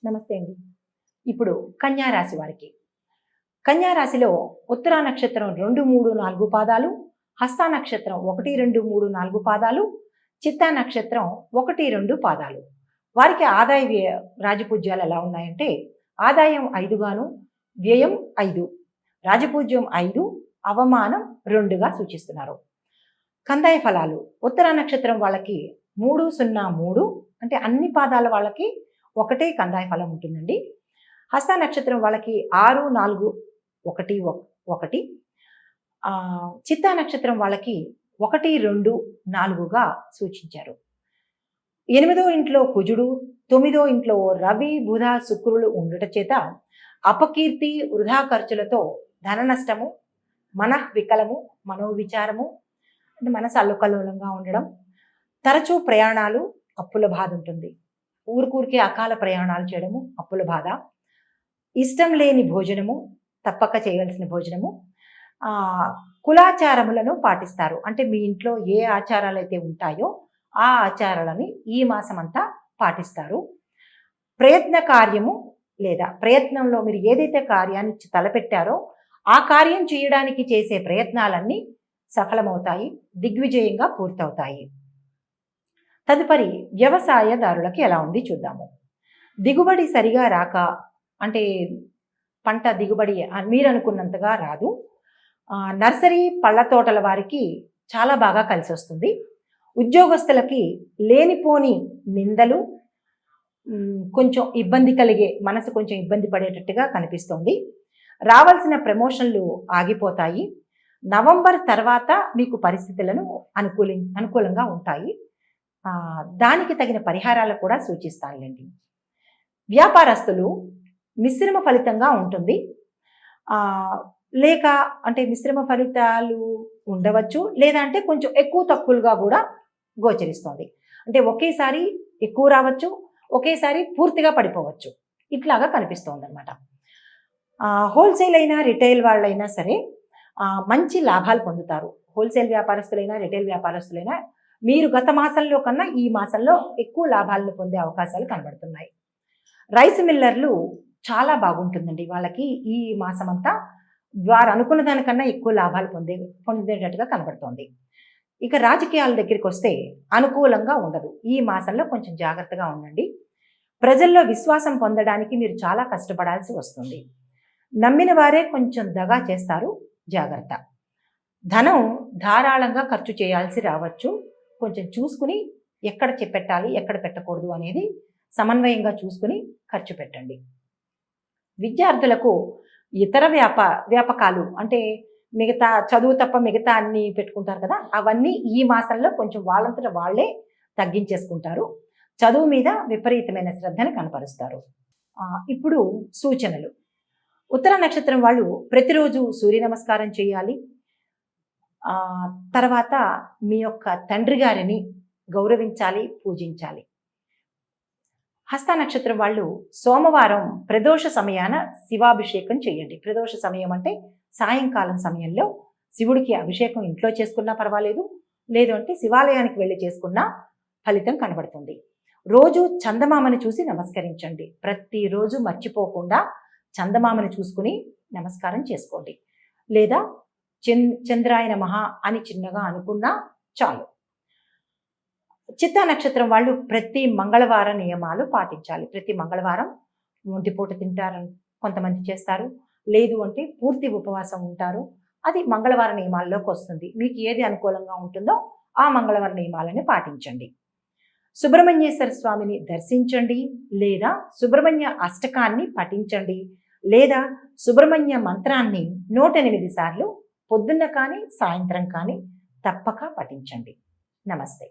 నమస్తే అండి. ఇప్పుడు కన్యా రాశి వారికి. కన్యా రాశిలో ఉత్తరా నక్షత్రం 2, 3, 4 పాదాలు, హస్త నక్షత్రం 1, 2, 3, 4 పాదాలు, చిత్తా నక్షత్రం 1, 2 పాదాలు. వారికి ఆదాయ వ్యయ రాజపూజ్యాలు ఎలా ఉన్నాయంటే ఆదాయం 5 గాను, వ్యయం 5, రాజపూజ్యం 5, అవమానం 2గా సూచిస్తున్నారు. కందాయ ఫలాలు ఉత్తరా నక్షత్రం వాళ్ళకి 3, 0, 3 అంటే అన్ని పాదాల వాళ్ళకి ఒకటే కందాయ ఫలం ఉంటుందండి. హస్త నక్షత్రం వాళ్ళకి 6, 4, 1, 1. చిత్తా నక్షత్రం వాళ్ళకి 1, 2, 4గా సూచించారు. 8వ ఇంట్లో కుజుడు, 9వ ఇంట్లో రవి, బుధ, శుక్రులు ఉండుట చేత అపకీర్తి, వృధా ఖర్చులతో ధన నష్టము, వికలము, మనోవిచారము అంటే మనసు అల్లుకల్లోలంగా ఉండడం, తరచూ ప్రయాణాలు, అప్పుల బాధ ఉంటుంది. ఊరికూరికే అకాల ప్రయాణాలు చేయడము, అప్పుల బాధ, ఇష్టం లేని భోజనము, తప్పక చేయవలసిన భోజనము, కులాచారములను పాటిస్తారు. అంటే మీ ఇంట్లో ఏ ఆచారాలు అయితే ఉంటాయో ఆ ఆచారాలని ఈ మాసం అంతా పాటిస్తారు. ప్రయత్న కార్యము లేదా ప్రయత్నంలో మీరు ఏదైతే కార్యాన్ని తలపెట్టారో ఆ కార్యం చేయడానికి చేసే ప్రయత్నాలన్నీ సఫలమవుతాయి, దిగ్విజయంగా పూర్తవుతాయి. తదుపరి వ్యవసాయదారులకి ఎలా ఉంది చూద్దాము. దిగుబడి సరిగా రాక అంటే పంట దిగుబడి మీరు అనుకున్నంతగా రాదు. నర్సరీ పళ్ళ తోటల వారికి చాలా బాగా కలిసి వస్తుంది. ఉద్యోగస్తులకి లేనిపోని నిందలు, కొంచెం ఇబ్బంది కలిగే మనసు కొంచెం ఇబ్బంది పడేటట్టుగా కనిపిస్తుంది. రావాల్సిన ప్రమోషన్లు ఆగిపోతాయి. నవంబర్ తర్వాత మీకు పరిస్థితులను అనుకూలంగా ఉంటాయి. దానికి తగిన పరిహారాలు కూడా సూచిస్తానులేండి. వ్యాపారస్తులు మిశ్రమ ఫలితంగా ఉంటుంది. లేక అంటే మిశ్రమ ఫలితాలు ఉండవచ్చు, లేదా అంటే కొంచెం ఎక్కువ తక్కువలుగా కూడా గోచరిస్తుంది. అంటే ఒకేసారి ఎక్కువ రావచ్చు, ఒకేసారి పూర్తిగా పడిపోవచ్చు, ఇట్లాగా కనిపిస్తుంది అనమాట. హోల్సేల్ అయినా రిటైల్ వాళ్ళైనా సరే మంచి లాభాలు పొందుతారు. హోల్సేల్ వ్యాపారస్తులైనా రిటైల్ వ్యాపారస్తులైనా మీరు గత మాసంలో కన్నా ఈ మాసంలో ఎక్కువ లాభాలను పొందే అవకాశాలు కనబడుతున్నాయి. రైస్ మిల్లర్లు చాలా బాగుంటుందండి. వాళ్ళకి ఈ మాసం అంతా వారు అనుకున్న దానికన్నా ఎక్కువ లాభాలు పొందేటట్టుగా కనబడుతోంది. ఇక రాజకీయాల దగ్గరికి వస్తే అనుకూలంగా ఉండదు. ఈ మాసంలో కొంచెం జాగ్రత్తగా ఉండండి. ప్రజల్లో విశ్వాసం పొందడానికి మీరు చాలా కష్టపడాల్సి వస్తుంది. నమ్మిన వారే కొంచెం దగా చేస్తారు, జాగ్రత్త. ధనం ధారాళంగా ఖర్చు చేయాల్సి రావచ్చు. కొంచెం చూసుకుని ఎక్కడ పెట్టాలి, ఎక్కడ పెట్టకూడదు అనేది సమన్వయంగా చూసుకుని ఖర్చు పెట్టండి. విద్యార్థులకు ఇతర వ్యాపకాలు అంటే మిగతా చదువు తప్ప మిగతా అన్ని పెట్టుకుంటారు కదా, అవన్నీ ఈ మాసంలో కొంచెం వాళ్ళంతట వాళ్ళే తగ్గించేసుకుంటారు. చదువు మీద విపరీతమైన శ్రద్ధను కనపరుస్తారు. ఇప్పుడు సూచనలు. ఉత్తర నక్షత్రం వాళ్ళు ప్రతిరోజు సూర్య నమస్కారం చేయాలి. తర్వాత మీ యొక్క తండ్రి గారిని గౌరవించాలి, పూజించాలి. హస్త నక్షత్రం వాళ్ళు సోమవారం ప్రదోష సమయాన శివాభిషేకం చేయండి. ప్రదోష సమయం అంటే సాయంకాలం సమయంలో శివుడికి అభిషేకం ఇంట్లో చేసుకున్నా పర్వాలేదు, లేదు అంటే శివాలయానికి వెళ్ళి చేసుకున్నా ఫలితం కనబడుతుంది. రోజు చందమామని చూసి నమస్కరించండి. ప్రతిరోజు మర్చిపోకుండా చందమామని చూసుకుని నమస్కారం చేసుకోండి. లేదా చంద్రాయ నమః అని చిన్నగా అనుకున్నా చాలు. చిత్తా నక్షత్రం వాళ్ళు ప్రతి మంగళవారం నియమాలు పాటించాలి. ప్రతి మంగళవారం ఒంటిపూట తింటారని కొంతమంది చేస్తారు, లేదు అంటే పూర్తి ఉపవాసం ఉంటారు. అది మంగళవార నియమాల్లోకి వస్తుంది. మీకు ఏది అనుకూలంగా ఉంటుందో ఆ మంగళవార నియమాలని పాటించండి. సుబ్రహ్మణ్యేశ్వర స్వామిని దర్శించండి, లేదా సుబ్రహ్మణ్య అష్టకాన్ని పఠించండి, లేదా సుబ్రహ్మణ్య మంత్రాన్ని 108 సార్లు పొద్దున్న కానీ సాయంత్రం కానీ తప్పక పఠించండి. నమస్తే.